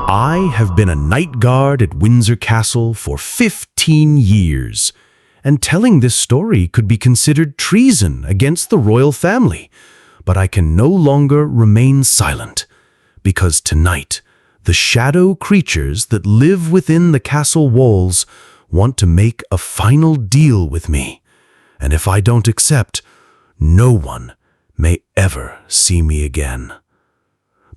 I have been a night guard at Windsor Castle for 15 years, and telling this story could be considered treason against the royal family. But I can no longer remain silent, because tonight, the shadow creatures that live within the castle walls want to make a final deal with me. And if I don't accept, no one may ever see me again.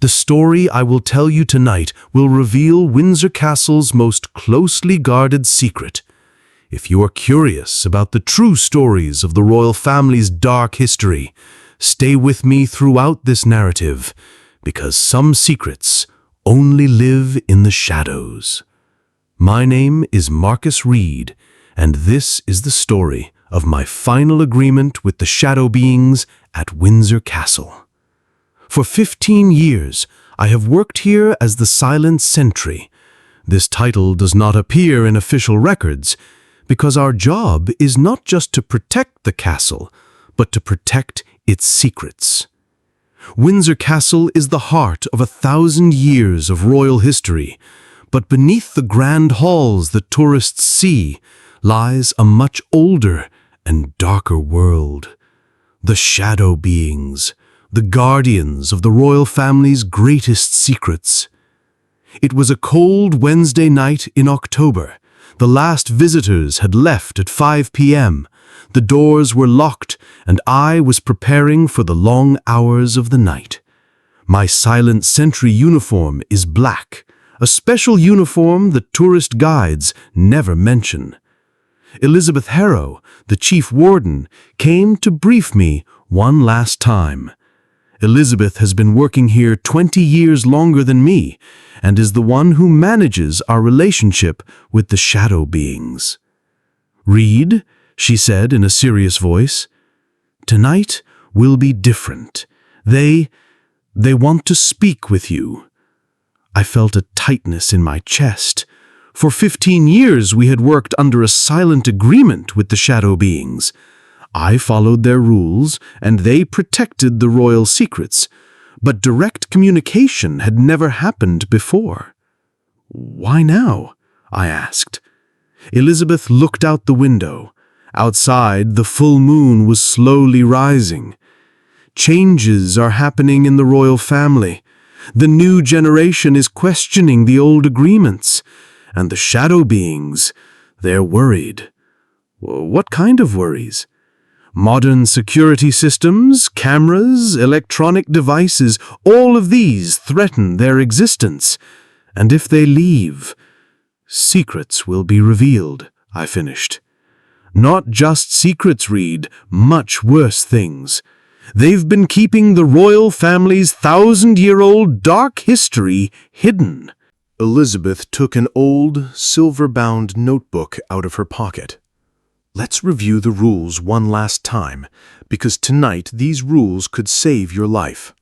The story I will tell you tonight will reveal Windsor Castle's most closely guarded secret. If you are curious about the true stories of the royal family's dark history, stay with me throughout this narrative, because some secrets only live in the shadows. My name is Marcus Reed, and this is the story of my final agreement with the shadow beings at Windsor Castle. For 15 years, I have worked here as the Silent Sentry. This title does not appear in official records, because our job is not just to protect the castle, but to protect its secrets. Windsor Castle is the heart of 1,000 years of royal history, but beneath the grand halls that tourists see lies a much older and darker world. The shadow beings, the guardians of the royal family's greatest secrets. It was a cold Wednesday night in October. The last visitors had left at 5 p.m. The doors were locked, and I was preparing for the long hours of the night. My Silent Sentry uniform is black, a special uniform that tourist guides never mention. Elizabeth Harrow, the chief warden, came to brief me one last time. Elizabeth has been working here 20 years longer than me, and is the one who manages our relationship with the shadow beings. "Reed," she said in a serious voice, "tonight will be different. They want to speak with you." I felt a tightness in my chest. For 15 years we had worked under a silent agreement with the shadow beings. I followed their rules, and they protected the royal secrets, but direct communication had never happened before. "Why now?" I asked. Elizabeth looked out the window. Outside, the full moon was slowly rising. "Changes are happening in the royal family. The new generation is questioning the old agreements, and the shadow beings, they're worried." "What kind of worries?" "Modern security systems, cameras, electronic devices, all of these threaten their existence. And if they leave, secrets will be revealed," I finished. "Not just secrets, Reed, much worse things. They've been keeping the royal family's 1,000-year-old dark history hidden." Elizabeth took an old, silver-bound notebook out of her pocket. "Let's review the rules one last time, because tonight these rules could save your life."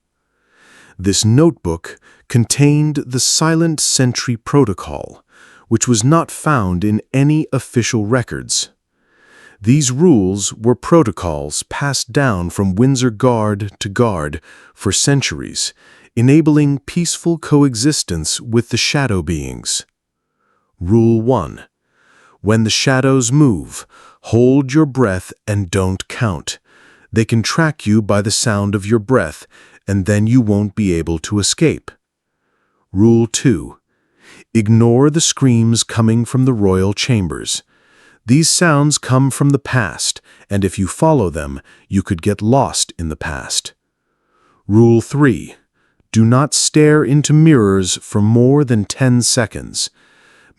This notebook contained the Silent Sentry Protocol, which was not found in any official records. These rules were protocols passed down from Windsor guard to guard for centuries, enabling peaceful coexistence with the shadow beings. Rule 1. When the shadows move, hold your breath and don't count. They can track you by the sound of your breath, and then you won't be able to escape. Rule 2. Ignore the screams coming from the royal chambers. These sounds come from the past, and if you follow them, you could get lost in the past. Rule 3. Do not stare into mirrors for more than 10 seconds.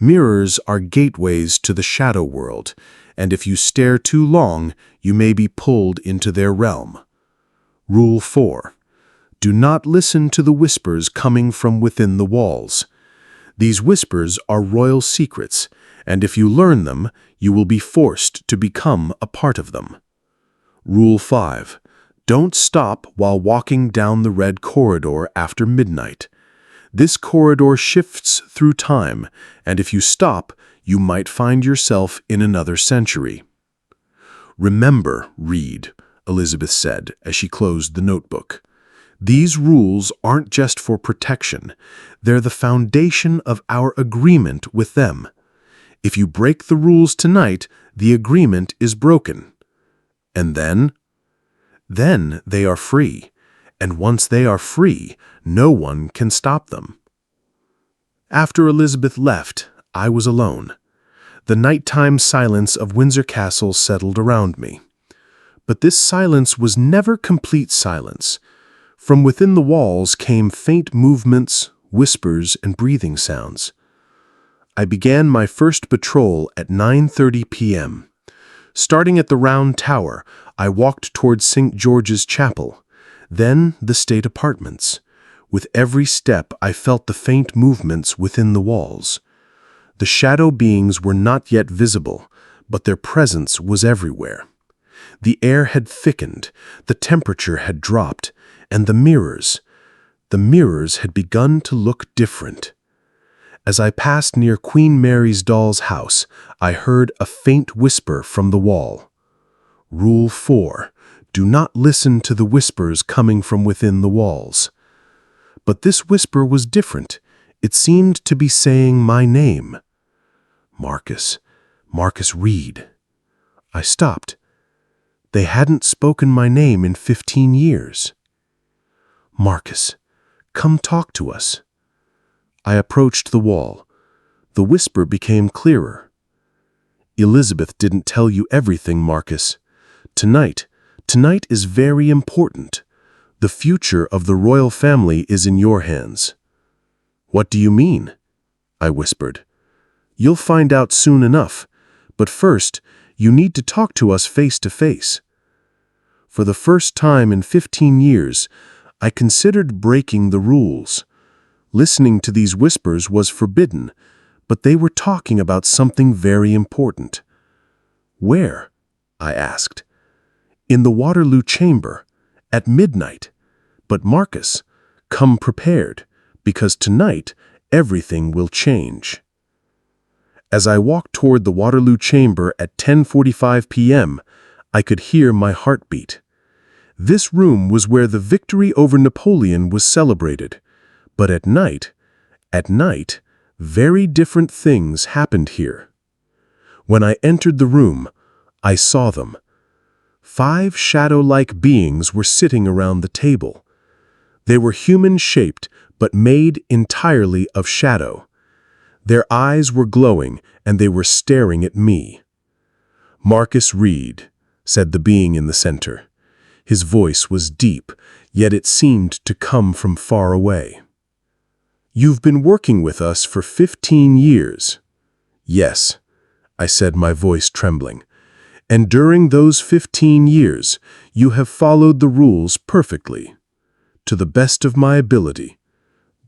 Mirrors are gateways to the shadow world, and if you stare too long, you may be pulled into their realm. Rule 4. Do not listen to the whispers coming from within the walls. These whispers are royal secrets, and if you learn them, you will be forced to become a part of them. Rule 5. Don't stop while walking down the red corridor after midnight. This corridor shifts through time, and if you stop, you might find yourself in another century. "Remember, Reed," Elizabeth said as she closed the notebook. These rules aren't just for protection. They're the foundation of our agreement with them. If you break the rules tonight, the agreement is broken. And then they are free. And once they are free, no one can stop them. After Elizabeth left, I was alone. The nighttime silence of Windsor Castle settled around me. But this silence was never complete silence. From within the walls came faint movements, whispers, and breathing sounds. I began my first patrol at 9:30 p.m. Starting at the Round Tower, I walked towards St. George's Chapel, then the state apartments. With every step, I felt the faint movements within the walls. The shadow beings were not yet visible, but their presence was everywhere. The air had thickened, the temperature had dropped, and the mirrors had begun to look different. As I passed near Queen Mary's doll's house, I heard a faint whisper from the wall. Rule 4. Do not listen to the whispers coming from within the walls. But this whisper was different. It seemed to be saying my name. Marcus Reed. I stopped. They hadn't spoken my name in 15 years. Marcus, come talk to us. I approached the wall. The whisper became clearer. Elizabeth didn't tell you everything, Marcus. Tonight is very important. The future of the royal family is in your hands. What do you mean? I whispered. You'll find out soon enough, but first, you need to talk to us face to face. For the first time in 15 years, I considered breaking the rules. Listening to these whispers was forbidden, but they were talking about something very important. Where? I asked. In the Waterloo Chamber, at midnight. But Marcus, come prepared, because tonight everything will change. As I walked toward the Waterloo Chamber at 10:45 p.m., I could hear my heartbeat. This room was where the victory over Napoleon was celebrated. But at night, very different things happened here. When I entered the room, I saw them. 5 shadow-like beings were sitting around the table. They were human-shaped, but made entirely of shadow. Their eyes were glowing, and they were staring at me. Marcus Reed, said the being in the center. His voice was deep, yet it seemed to come from far away. You've been working with us for 15 years. Yes, I said, my voice trembling. And during those 15 years, you have followed the rules perfectly. To the best of my ability.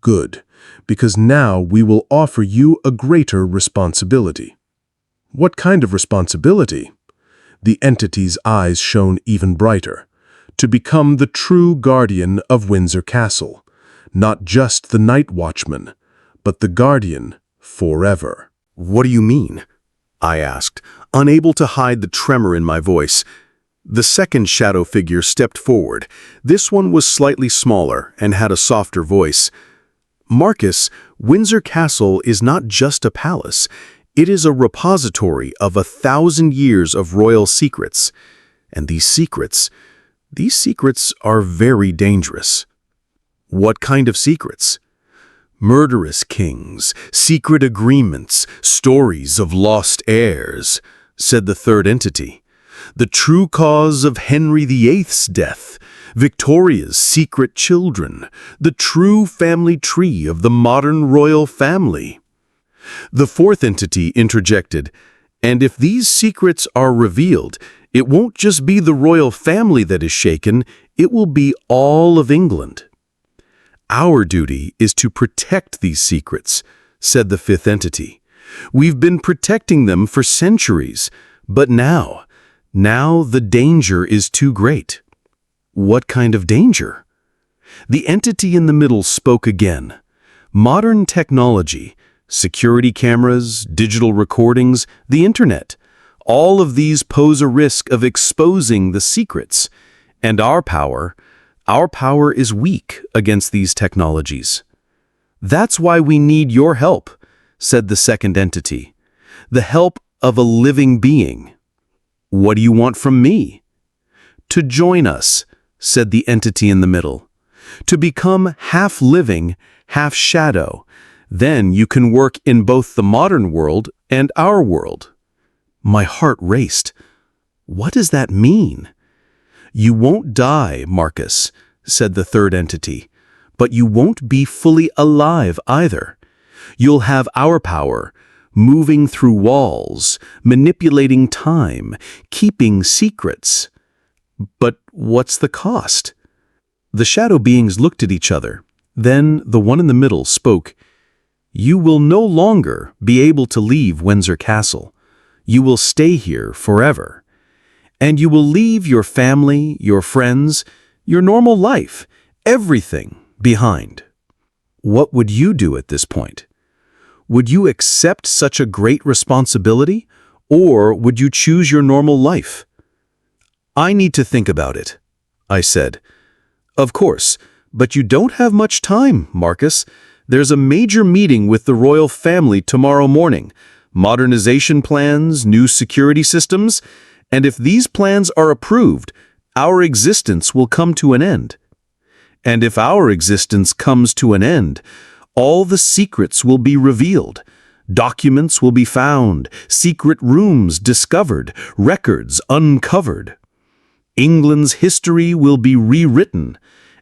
Good, because now we will offer you a greater responsibility. What kind of responsibility? The entity's eyes shone even brighter. To become the true guardian of Windsor Castle. Not just the night watchman, but the guardian forever. What do you mean? I asked, unable to hide the tremor in my voice. The second shadow figure stepped forward. This one was slightly smaller and had a softer voice. Marcus, Windsor Castle is not just a palace. It is a repository of 1,000 years of royal secrets. And these secrets are very dangerous. What kind of secrets? Murderous kings, secret agreements, stories of lost heirs, said the third entity. The true cause of Henry VIII's death, Victoria's secret children, the true family tree of the modern royal family. The fourth entity interjected, and if these secrets are revealed, it won't just be the royal family that is shaken, it will be all of England. Our duty is to protect these secrets, said the fifth entity. We've been protecting them for centuries, but now the danger is too great. What kind of danger? The entity in the middle spoke again. Modern technology, security cameras, digital recordings, the internet, all of these pose a risk of exposing the secrets. And our Our power is weak against these technologies. That's why we need your help, said the second entity. The help of a living being. What do you want from me? To join us, said the entity in the middle. To become half living, half shadow. Then you can work in both the modern world and our world. My heart raced. What does that mean? You won't die, Marcus, said the third entity, but you won't be fully alive either. You'll have our power, moving through walls, manipulating time, keeping secrets. But what's the cost? The shadow beings looked at each other. Then the one in the middle spoke. You will no longer be able to leave Windsor Castle. You will stay here forever. And you will leave your family, your friends, your normal life, everything behind. What would you do at this point? Would you accept such a great responsibility, or would you choose your normal life? I need to think about it, I said. Of course, but you don't have much time, Marcus. There's a major meeting with the royal family tomorrow morning. Modernization plans, new security systems, and if these plans are approved, our existence will come to an end. And if our existence comes to an end, all the secrets will be revealed. Documents will be found, secret rooms discovered, records uncovered. England's history will be rewritten,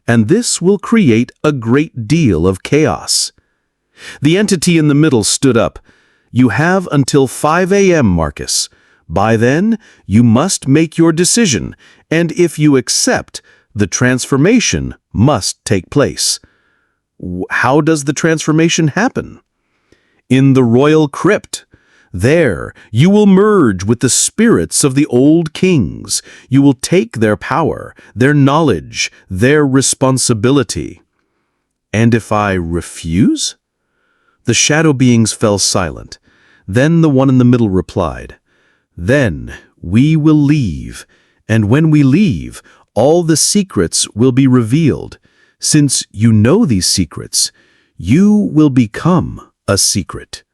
and this will create a great deal of chaos. The entity in the middle stood up. You have until 5 a.m., Marcus. By then, you must make your decision, and if you accept, the transformation must take place. How does the transformation happen? In the royal crypt. There, you will merge with the spirits of the old kings. You will take their power, their knowledge, their responsibility. And if I refuse? The shadow beings fell silent. Then the one in the middle replied, Then we will leave, and when we leave, all the secrets will be revealed. Since you know these secrets, you will become a secret.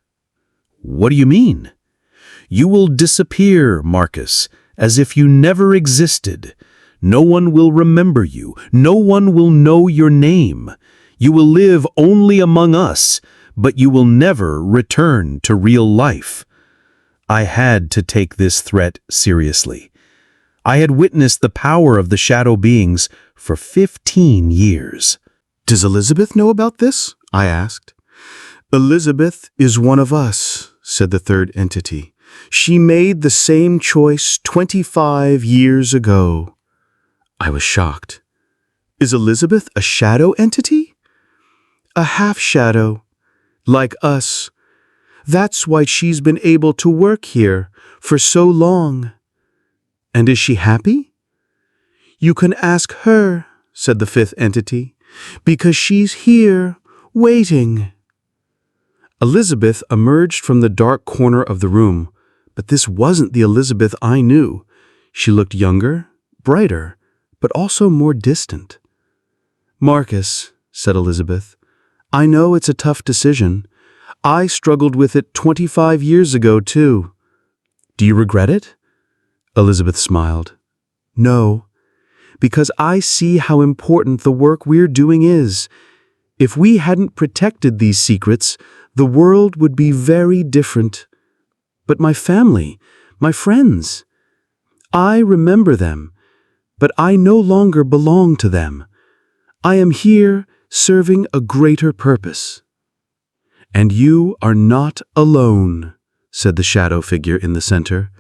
What do you mean? You will disappear, Marcus, as if you never existed. No one will remember you. No one will know your name. You will live only among us, but you will never return to real life. I had to take this threat seriously. I had witnessed the power of the shadow beings for 15 years. Does Elizabeth know about this? I asked. Elizabeth is one of us, said the third entity. She made the same choice 25 years ago. I was shocked. Is Elizabeth a shadow entity? A half-shadow, like us. That's why she's been able to work here for so long. And is she happy? You can ask her, said the fifth entity, because she's here, waiting. Elizabeth emerged from the dark corner of the room, but this wasn't the Elizabeth I knew. She looked younger, brighter, but also more distant. Marcus, said Elizabeth, I know it's a tough decision. I struggled with it 25 years ago, too. Do you regret it? Elizabeth smiled. No, because I see how important the work we're doing is. If we hadn't protected these secrets, the world would be very different. But my family, my friends, I remember them, but I no longer belong to them. I am here serving a greater purpose. And you are not alone, said the shadow figure in the center.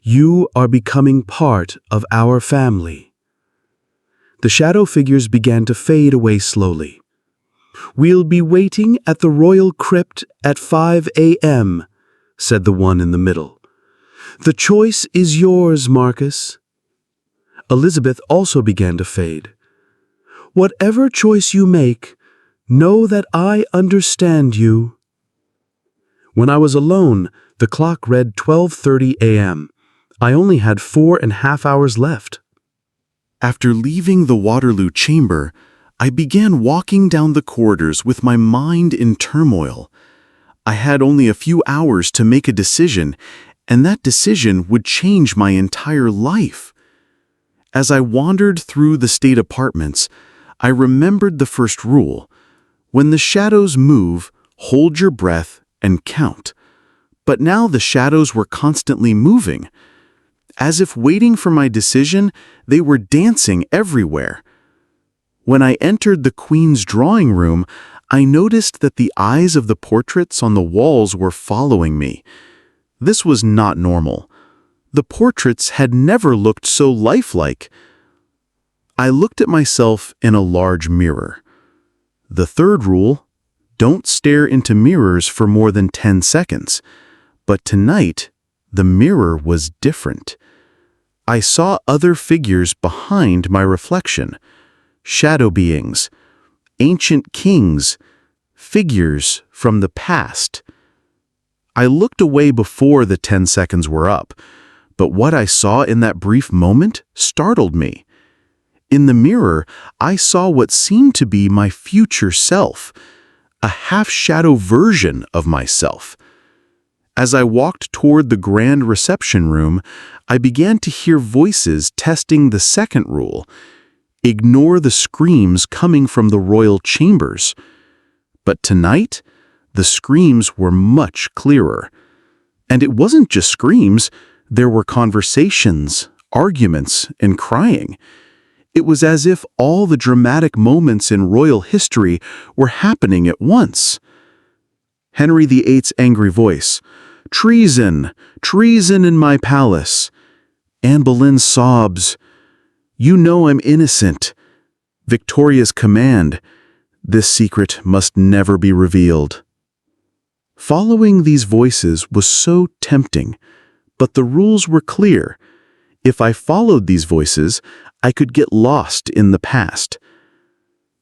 You are becoming part of our family. The shadow figures began to fade away slowly. We'll be waiting at the royal crypt at 5 a.m., said the one in the middle. The choice is yours, Marcus. Elizabeth also began to fade. Whatever choice you make, know that I understand you. When I was alone, the clock read 12:30 a.m. I only had 4.5 hours left. After leaving the Waterloo chamber, I began walking down the corridors with my mind in turmoil. I had only a few hours to make a decision, and that decision would change my entire life. As I wandered through the state apartments, I remembered the first rule. When the shadows move, hold your breath and count. But now the shadows were constantly moving. As if waiting for my decision, they were dancing everywhere. When I entered the Queen's drawing room, I noticed that the eyes of the portraits on the walls were following me. This was not normal. The portraits had never looked so lifelike. I looked at myself in a large mirror. The third rule: don't stare into mirrors for more than 10 seconds. But tonight, the mirror was different. I saw other figures behind my reflection. Shadow beings, ancient kings, figures from the past. I looked away before the 10 seconds were up, but what I saw in that brief moment startled me. In the mirror, I saw what seemed to be my future self, a half-shadow version of myself. As I walked toward the grand reception room, I began to hear voices testing the second rule: ignore the screams coming from the royal chambers. But tonight, the screams were much clearer. And it wasn't just screams, there were conversations, arguments, and crying. It was as if all the dramatic moments in royal history were happening at once. Henry VIII's angry voice: "Treason! Treason in my palace!" Anne Boleyn's sobs: "You know I'm innocent." Victoria's command: "This secret must never be revealed." Following these voices was so tempting, but the rules were clear. If I followed these voices, I could get lost in the past.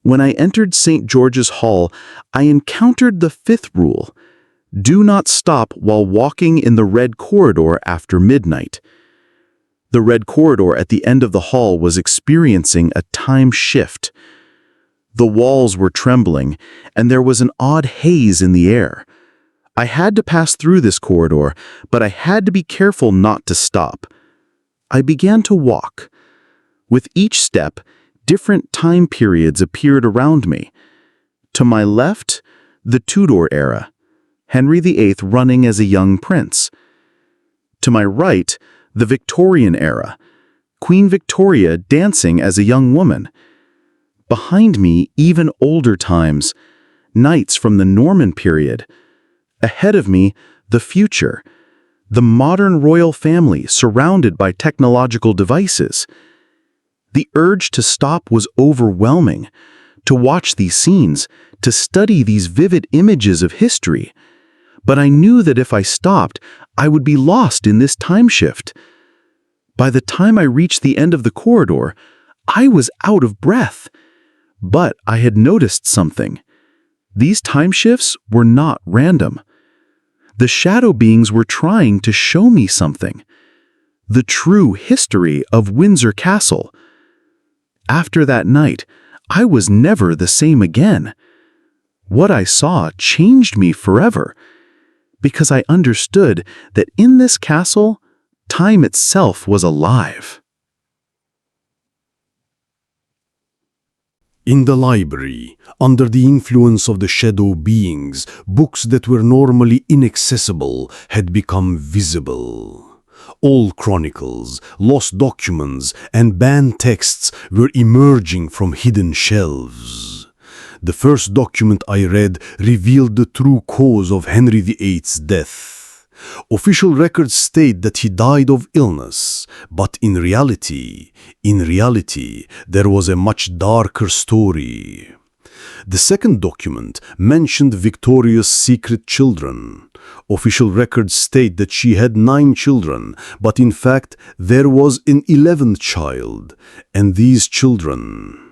When I entered St. George's Hall, I encountered the fifth rule: do not stop while walking in the red corridor after midnight. The red corridor at the end of the hall was experiencing a time shift. The walls were trembling, and there was an odd haze in the air. I had to pass through this corridor, but I had to be careful not to stop. I began to walk. With each step, different time periods appeared around me. To my left, the Tudor era, Henry VIII running as a young prince. To my right, the Victorian era, Queen Victoria dancing as a young woman. Behind me, even older times, knights from the Norman period. Ahead of me, the future, the modern royal family surrounded by technological devices. The urge to stop was overwhelming, to watch these scenes, to study these vivid images of history. But I knew that if I stopped, I would be lost in this time shift. By the time I reached the end of the corridor, I was out of breath. But I had noticed something. These time shifts were not random. The shadow beings were trying to show me something. The true history of Windsor Castle. After that night, I was never the same again. What I saw changed me forever, because I understood that in this castle, time itself was alive. In the library, under the influence of the shadow beings, books that were normally inaccessible had become visible. Old chronicles, lost documents, and banned texts were emerging from hidden shelves. The first document I read revealed the true cause of Henry VIII's death. Official records state that he died of illness, but in reality, there was a much darker story. The second document mentioned Victoria's secret children. Official records state that she had 9 children, but in fact there was an 11th child, and these children.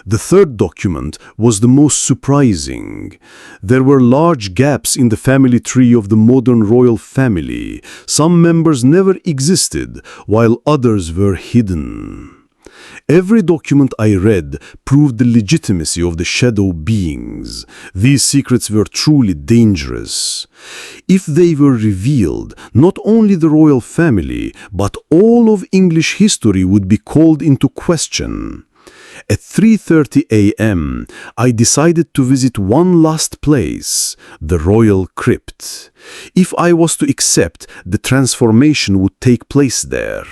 The third document was the most surprising. There were large gaps in the family tree of the modern royal family. Some members never existed, while others were hidden. Every document I read proved the legitimacy of the shadow beings. These secrets were truly dangerous. If they were revealed, not only the royal family, but all of English history would be called into question. At 3:30 a.m., I decided to visit one last place, the royal crypt. If I was to accept, the transformation would take place there.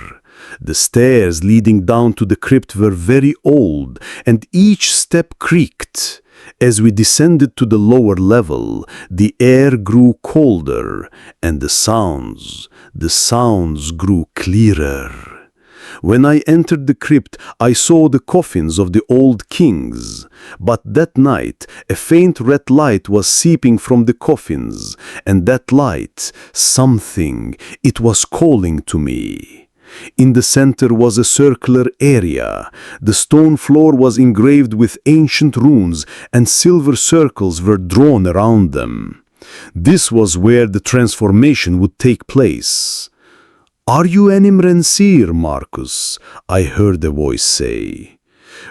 The stairs leading down to the crypt were very old, and each step creaked. As we descended to the lower level, the air grew colder, and the sounds grew clearer. When I entered the crypt, I saw the coffins of the old kings. But that night, a faint red light was seeping from the coffins, and that light, it was calling to me. In the center was a circular area. The stone floor was engraved with ancient runes, and silver circles were drawn around them. This was where the transformation would take place. "Are you an Imrenseer, Marcus?" I heard a voice say.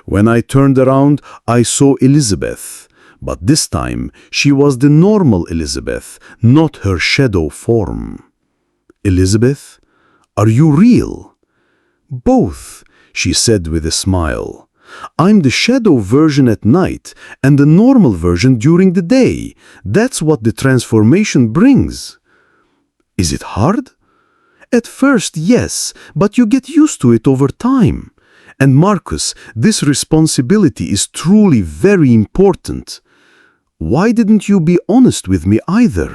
When I turned around, I saw Elizabeth, but this time she was the normal Elizabeth, not her shadow form. "Elizabeth, are you real?" "Both," she said with a smile. "I'm the shadow version at night and the normal version during the day. That's what the transformation brings." "Is it hard?" "At first, yes, but you get used to it over time. And Marcus, this responsibility is truly very important." "Why didn't you be honest with me either?"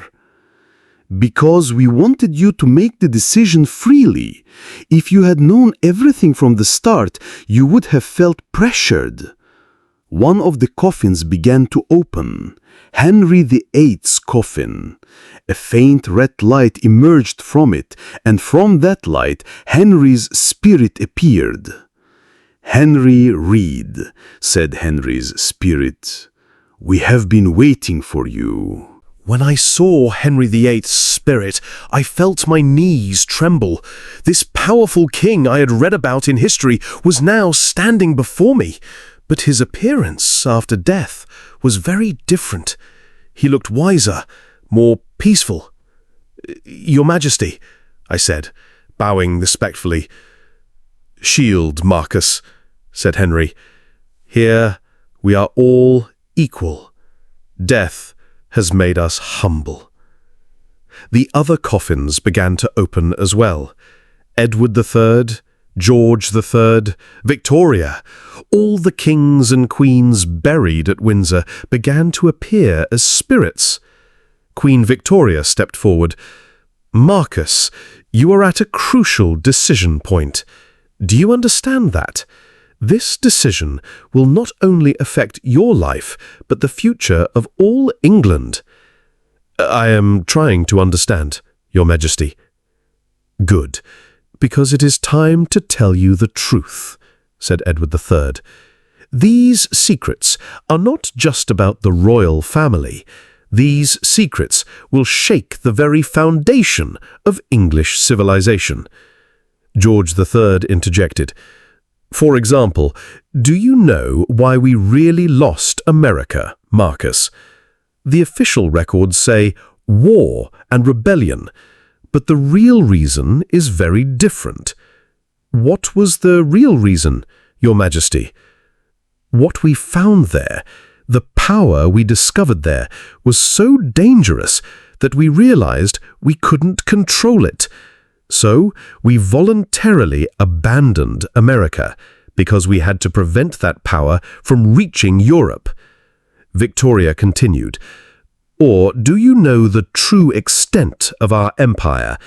"Because we wanted you to make the decision freely. If you had known everything from the start, you would have felt pressured." One of the coffins began to open. Henry VIII's coffin. A faint red light emerged from it, and from that light, Henry's spirit appeared. "Henry Reed," said Henry's spirit, "we have been waiting for you." When I saw Henry VIII's spirit, I felt my knees tremble. This powerful king I had read about in history was now standing before me, but his appearance after death was very different. He looked wiser, more peaceful. "Your Majesty," I said, bowing respectfully. "Shield, Marcus," said Henry. "Here we are all equal. Death has made us humble." The other coffins began to open as well. Edward III, George III, Victoria, all the kings and queens buried at Windsor began to appear as spirits. Queen Victoria stepped forward. "Marcus, you are at a crucial decision point. Do you understand that? This decision will not only affect your life, but the future of all England." "I am trying to understand, Your Majesty." "Good, because it is time to tell you the truth," said Edward III. "These secrets are not just about the royal family. These secrets will shake the very foundation of English civilization." George III interjected. "For example, do you know why we really lost America, Marcus? The official records say war and rebellion, but the real reason is very different." "What was the real reason, Your Majesty?" "What we found there, the power we discovered there, was so dangerous that we realized we couldn't control it. So we voluntarily abandoned America because we had to prevent that power from reaching Europe." Victoria continued. "Or do you know the true extent of our empire?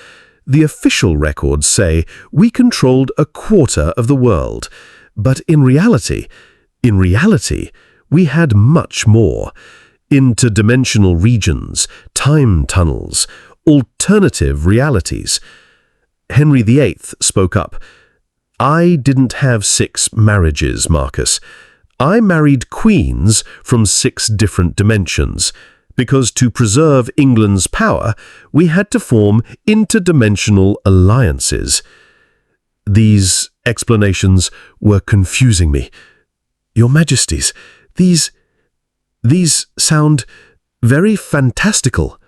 The official records say we controlled a quarter of the world, but in reality, we had much more. Interdimensional regions, time tunnels, alternative realities." Henry VIII spoke up. "I didn't have 6 marriages, Marcus. I married queens from 6 different dimensions, because to preserve England's power, we had to form interdimensional alliances." These explanations were confusing me. Your Majesties, these sound very fantastical.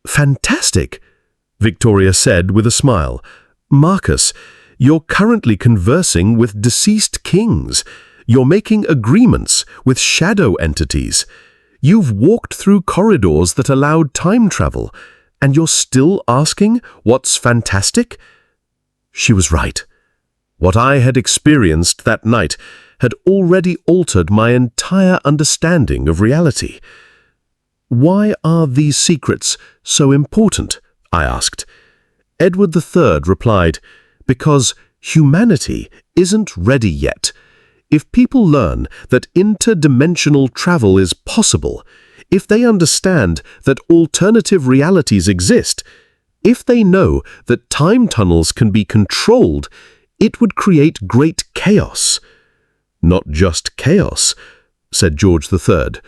Fantastic, Victoria said with a smile. Marcus, you're currently conversing with deceased kings. You're making agreements with shadow entities. You've walked through corridors that allowed time travel, and you're still asking what's fantastic? She was right. What I had experienced that night had already altered my entire understanding of reality. Why are these secrets so important? I asked. Edward III replied, because humanity isn't ready yet. If people learn that interdimensional travel is possible, if they understand that alternative realities exist, if they know that time tunnels can be controlled, it would create great chaos. Not just chaos, said George III.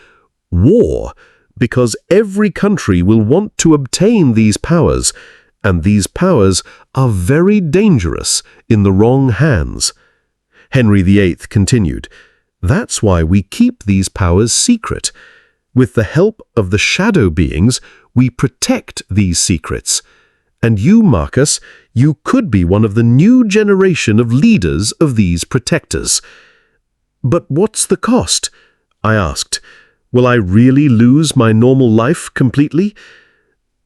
War, because every country will want to obtain these powers, and these powers are very dangerous in the wrong hands. Henry VIII continued, that's why we keep these powers secret. With the help of the shadow beings, we protect these secrets. And you, Marcus, you could be one of the new generation of leaders of these protectors. But what's the cost? I asked. Will I really lose my normal life completely?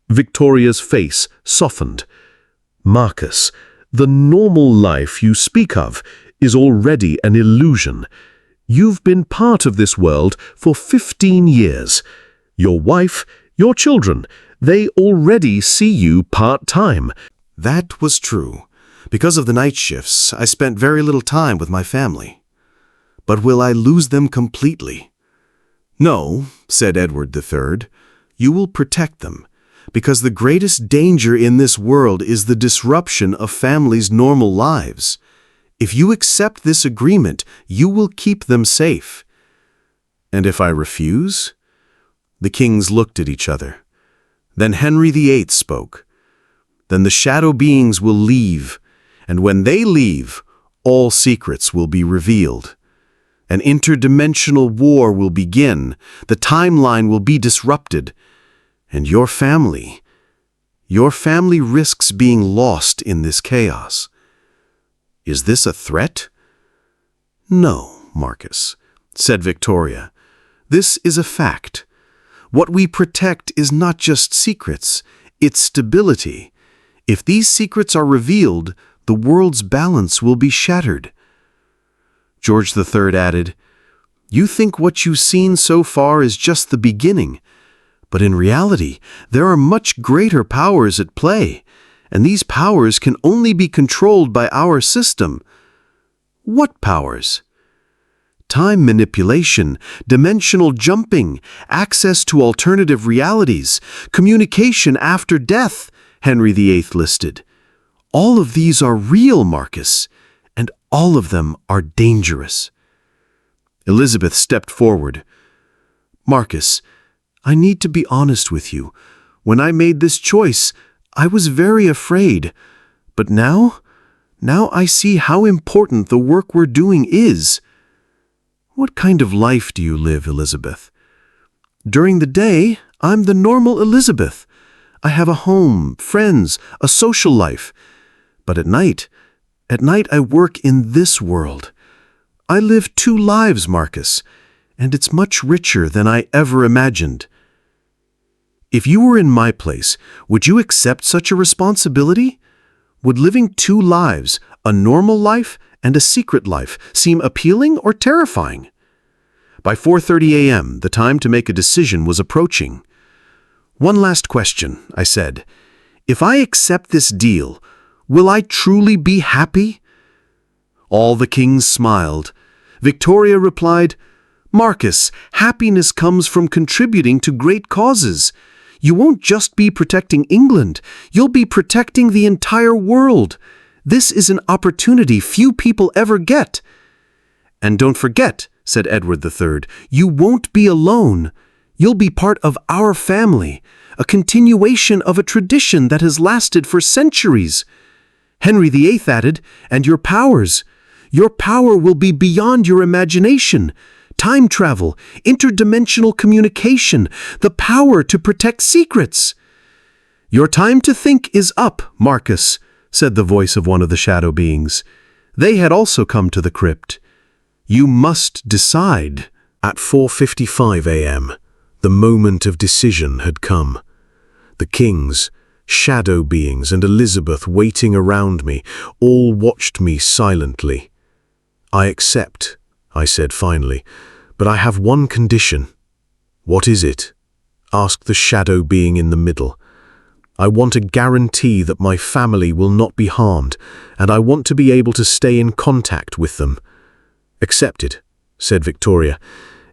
Victoria's face softened. Marcus, the normal life you speak of is already an illusion. You've been part of this world for 15 years. Your wife, your children, they already see you part-time. That was true. Because of the night shifts, I spent very little time with my family. But will I lose them completely? No, said Edward III. You will protect them, because the greatest danger in this world is the disruption of families' normal lives. If you accept this agreement, you will keep them safe. And if I refuse? The kings looked at each other. Then Henry VIII spoke. Then the shadow beings will leave, and when they leave, all secrets will be revealed. An interdimensional war will begin, the timeline will be disrupted, and your family risks being lost in this chaos. Is this a threat? No, Marcus, said Victoria. This is a fact. What we protect is not just secrets, it's stability. If these secrets are revealed, the world's balance will be shattered. George III added, You think what you've seen so far is just the beginning, but in reality, there are much greater powers at play, and these powers can only be controlled by our system. What powers? Time manipulation, dimensional jumping, access to alternative realities, communication after death, Henry VIII listed. All of these are real, Marcus, and all of them are dangerous. Elizabeth stepped forward. Marcus, I need to be honest with you. When I made this choice, I was very afraid. But now I see how important the work we're doing is. What kind of life do you live, Elizabeth? During the day, I'm the normal Elizabeth. I have a home, friends, a social life. But at night I work in this world. I live 2 lives, Marcus, and it's much richer than I ever imagined. If you were in my place, would you accept such a responsibility? Would living 2 lives, a normal life and a secret life, seem appealing or terrifying? By 4:30 a.m., the time to make a decision was approaching. One last question, I said. If I accept this deal, will I truly be happy? All the kings smiled. Victoria replied, Marcus, happiness comes from contributing to great causes. You won't just be protecting England, you'll be protecting the entire world. This is an opportunity few people ever get. And don't forget, said Edward III, you won't be alone. You'll be part of our family, a continuation of a tradition that has lasted for centuries. Henry VIII added, "And your powers. Your power will be beyond your imagination. Time travel, interdimensional communication, the power to protect secrets." "Your time to think is up, Marcus," said the voice of one of the shadow beings. They had also come to the crypt. "You must decide." At 4:55 a.m., the moment of decision had come. The kings, shadow beings, and Elizabeth waiting around me all watched me silently. "I accept," I said finally, "but I have one condition." "What is it?" asked the shadow being in the middle. "I want a guarantee that my family will not be harmed, and I want to be able to stay in contact with them." "Accepted," said Victoria.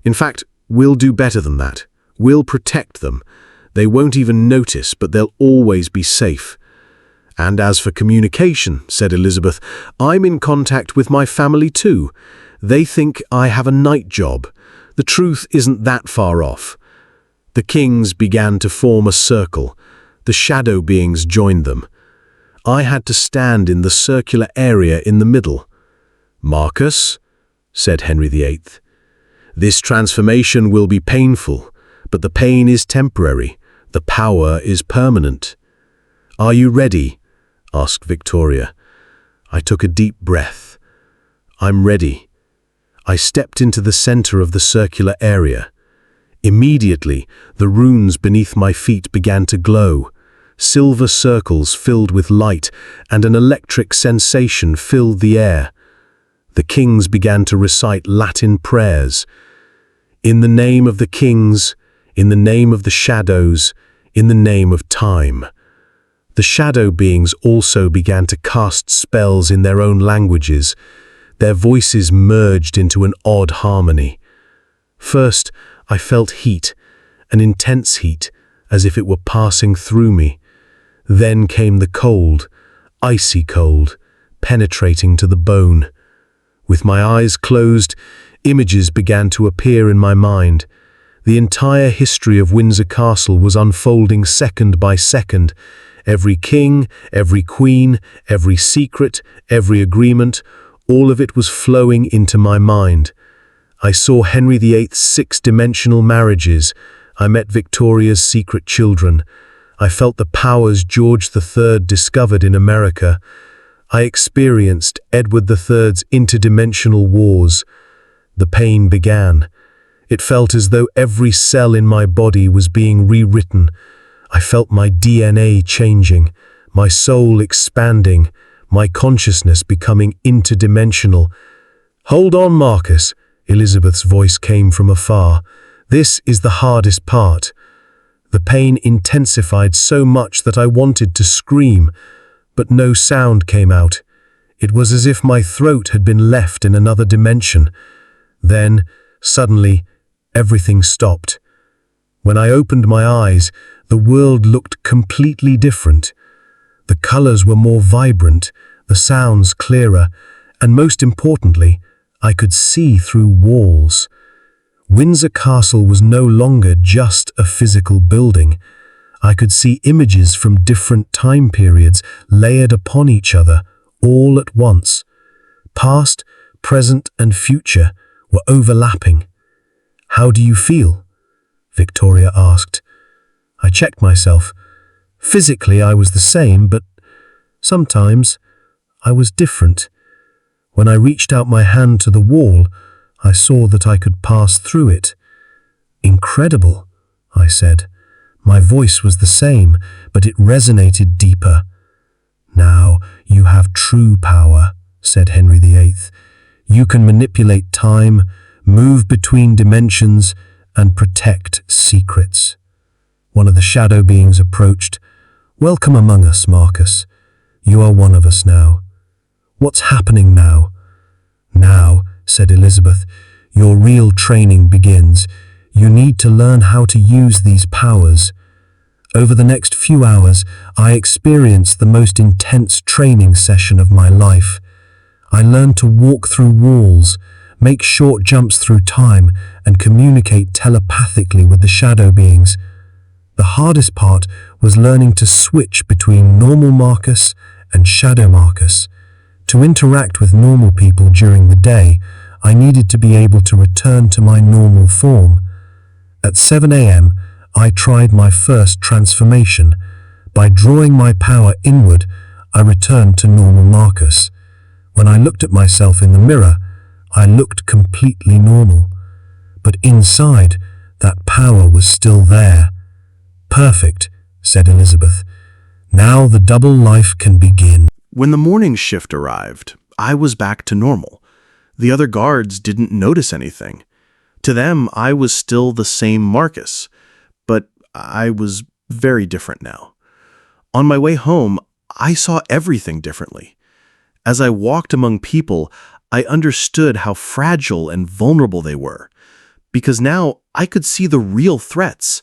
"In fact, we'll do better than that. We'll protect them. They won't even notice, but they'll always be safe." "And as for communication," said Elizabeth, "I'm in contact with my family too. They think I have a night job. The truth isn't that far off." The kings began to form a circle. The shadow beings joined them. I had to stand in the circular area in the middle. "Marcus," said Henry VIII, "this transformation will be painful, but the pain is temporary. The power is permanent." "Are you ready?" asked Victoria. I took a deep breath. "I'm ready." I stepped into the center of the circular area. Immediately, the runes beneath my feet began to glow. Silver circles filled with light, and an electric sensation filled the air. The kings began to recite Latin prayers. "In the name of the kings, in the name of the shadows, in the name of time." The shadow beings also began to cast spells in their own languages. Their voices merged into an odd harmony. First, I felt heat, an intense heat, as if it were passing through me. Then came the cold, icy cold, penetrating to the bone. With my eyes closed, images began to appear in my mind. The entire history of Windsor Castle was unfolding second by second. Every king, every queen, every secret, every agreement, all of it was flowing into my mind. I saw Henry VIII's six-dimensional marriages. I met Victoria's secret children. I felt the powers George III discovered in America. I experienced Edward III's interdimensional wars. The pain began. It felt as though every cell in my body was being rewritten. I felt my DNA changing, my soul expanding, my consciousness becoming interdimensional. "Hold on, Marcus," Elizabeth's voice came from afar. "This is the hardest part." The pain intensified so much that I wanted to scream, but no sound came out. It was as if my throat had been left in another dimension. Then, suddenly, everything stopped. When I opened my eyes, the world looked completely different. The colors were more vibrant, the sounds clearer, and most importantly, I could see through walls. Windsor Castle was no longer just a physical building. I could see images from different time periods layered upon each other, all at once. Past, present, and future were overlapping. "How do you feel?" Victoria asked. I checked myself. Physically, I was the same, but sometimes I was different. When I reached out my hand to the wall, I saw that I could pass through it. "Incredible," I said. My voice was the same, but it resonated deeper. "Now you have true power," said Henry VIII. "You can manipulate time, move between dimensions, and protect secrets." One of the shadow beings approached. "Welcome among us, Marcus. You are one of us now." "What's happening now?" "Now," said Elizabeth, "your real training begins. You need to learn how to use these powers." Over the next few hours, I experienced the most intense training session of my life. I learned to walk through walls, make short jumps through time, and communicate telepathically with the shadow beings. The hardest part was learning to switch between normal Marcus and shadow Marcus. To interact with normal people during the day, I needed to be able to return to my normal form. At 7 a.m., I tried my first transformation. By drawing my power inward, I returned to normal Marcus. When I looked at myself in the mirror, I looked completely normal. But inside, that power was still there. "Perfect," said Elizabeth. "Now the double life can begin." When the morning shift arrived, I was back to normal. The other guards didn't notice anything. To them, I was still the same Marcus, but I was very different now. On my way home, I saw everything differently. As I walked among people, I understood how fragile and vulnerable they were, because now I could see the real threats.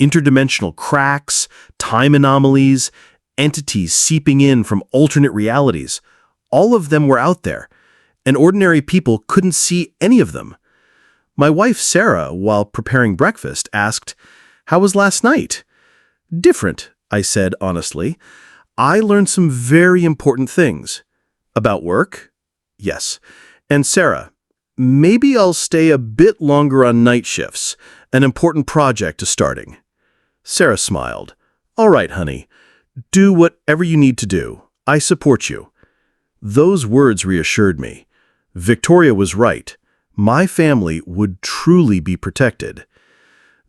Interdimensional cracks, time anomalies, entities seeping in from alternate realities. All of them were out there, and ordinary people couldn't see any of them. My wife, Sarah, while preparing breakfast, asked, "How was last night?" "Different," I said honestly. "I learned some very important things." "About work?" "Yes." "And Sarah, maybe I'll stay a bit longer on night shifts. An important project is starting." Sarah smiled. "All right, honey. Do whatever you need to do. I support you." Those words reassured me. Victoria was right. My family would truly be protected.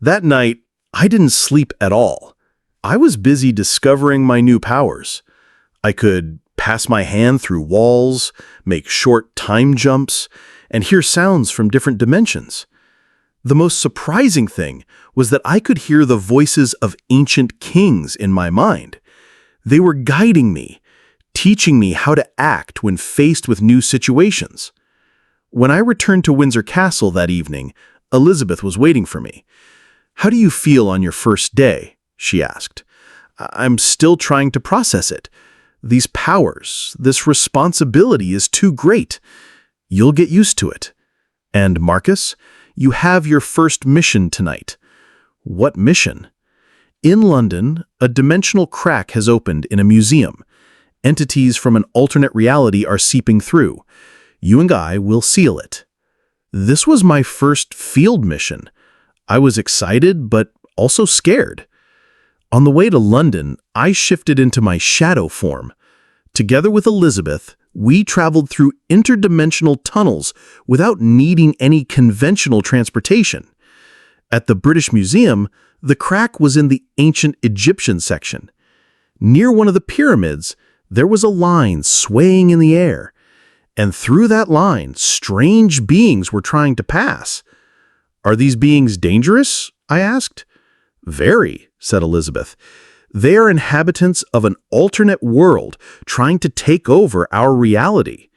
That night, I didn't sleep at all. I was busy discovering my new powers. I could pass my hand through walls, make short time jumps, and hear sounds from different dimensions. The most surprising thing was that I could hear the voices of ancient kings in my mind. They were guiding me, teaching me how to act when faced with new situations. When I returned to Windsor Castle that evening, Elizabeth was waiting for me. "How do you feel on your first day?" she asked. "I'm still trying to process it. These powers, this responsibility is too great. You'll get used to it. And Marcus, you have your first mission tonight." "What mission?" "In London, a dimensional crack has opened in a museum. Entities from an alternate reality are seeping through. You and I will seal it." This was my first field mission. I was excited, but also scared. On the way to London, I shifted into my shadow form. Together with Elizabeth, we traveled through interdimensional tunnels without needing any conventional transportation. At the British Museum, the crack was in the ancient Egyptian section. Near one of the pyramids, there was a line swaying in the air. And through that line, strange beings were trying to pass. "Are these beings dangerous?" I asked. "Very," said Elizabeth. "They are inhabitants of an alternate world trying to take over our reality.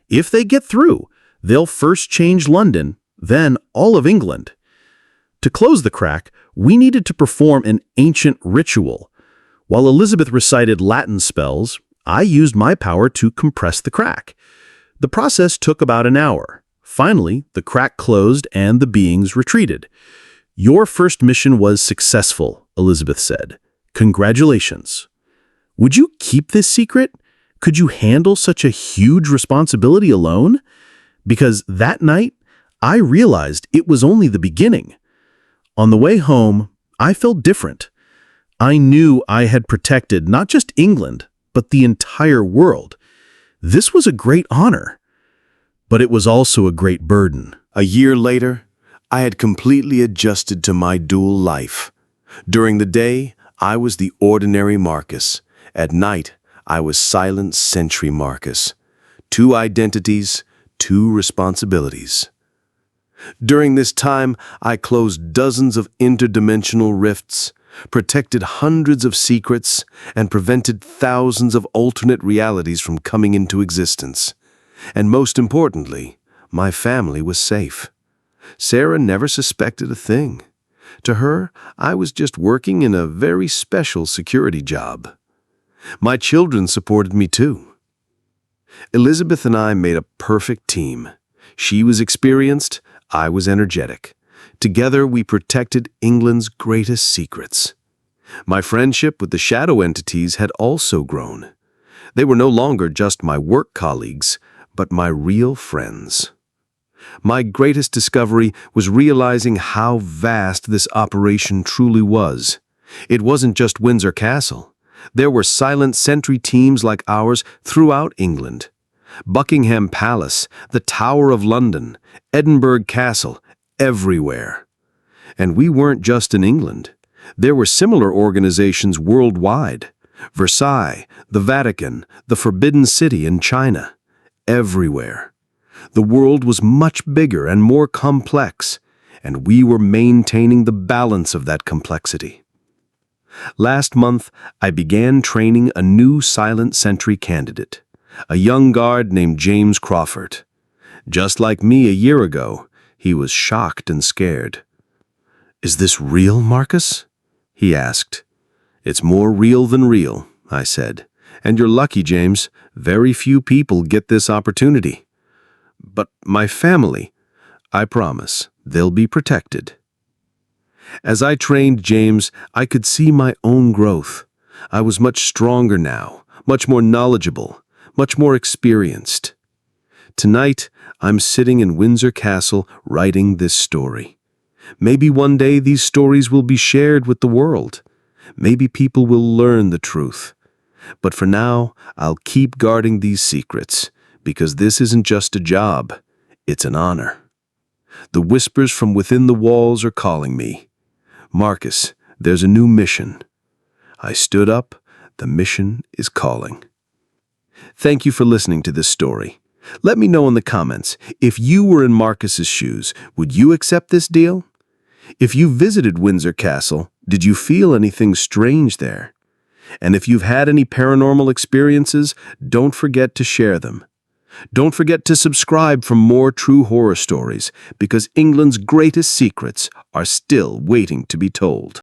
If they get through, they'll first change London, then all of England." To close the crack, we needed to perform an ancient ritual. While Elizabeth recited Latin spells, I used my power to compress the crack. The process took about an hour. Finally, the crack closed and the beings retreated. "Your first mission was successful," Elizabeth said. "Congratulations." "Would you keep this secret? Could you handle such a huge responsibility alone?" Because that night, I realized it was only the beginning. On the way home, I felt different. I knew I had protected not just England, but the entire world. This was a great honor, but it was also a great burden. A year later, I had completely adjusted to my dual life. During the day, I was the ordinary Marcus. At night, I was Silent Sentry Marcus. 2 identities, 2 responsibilities. During this time, I closed dozens of interdimensional rifts, protected hundreds of secrets, and prevented thousands of alternate realities from coming into existence. And most importantly, my family was safe. Sarah never suspected a thing. To her, I was just working in a very special security job. My children supported me too. Elizabeth and I made a perfect team. She was experienced, I was energetic. Together, we protected England's greatest secrets. My friendship with the shadow entities had also grown. They were no longer just my work colleagues, but my real friends. My greatest discovery was realizing how vast this operation truly was. It wasn't just Windsor Castle. There were Silent Sentry teams like ours throughout England. Buckingham Palace, the Tower of London, Edinburgh Castle, everywhere. And we weren't just in England. There were similar organizations worldwide. Versailles, the Vatican, the Forbidden City in China. Everywhere. The world was much bigger and more complex, and we were maintaining the balance of that complexity. Last month, I began training a new Silent Sentry candidate, a young guard named James Crawford. Just like me a year ago, he was shocked and scared. "Is this real, Marcus?" he asked. "It's more real than real," I said. "And you're lucky, James. Very few people get this opportunity." "But my family," "I promise, they'll be protected." As I trained James, I could see my own growth. I was much stronger now, much more knowledgeable, much more experienced. Tonight, I'm sitting in Windsor Castle writing this story. Maybe one day these stories will be shared with the world. Maybe people will learn the truth. But for now, I'll keep guarding these secrets, because this isn't just a job, it's an honor. The whispers from within the walls are calling me. "Marcus, there's a new mission." I stood up. The mission is calling. Thank you for listening to this story. Let me know in the comments, if you were in Marcus's shoes, would you accept this deal? If you visited Windsor Castle, did you feel anything strange there? And if you've had any paranormal experiences, don't forget to share them. Don't forget to subscribe for more true horror stories, because England's greatest secrets are still waiting to be told.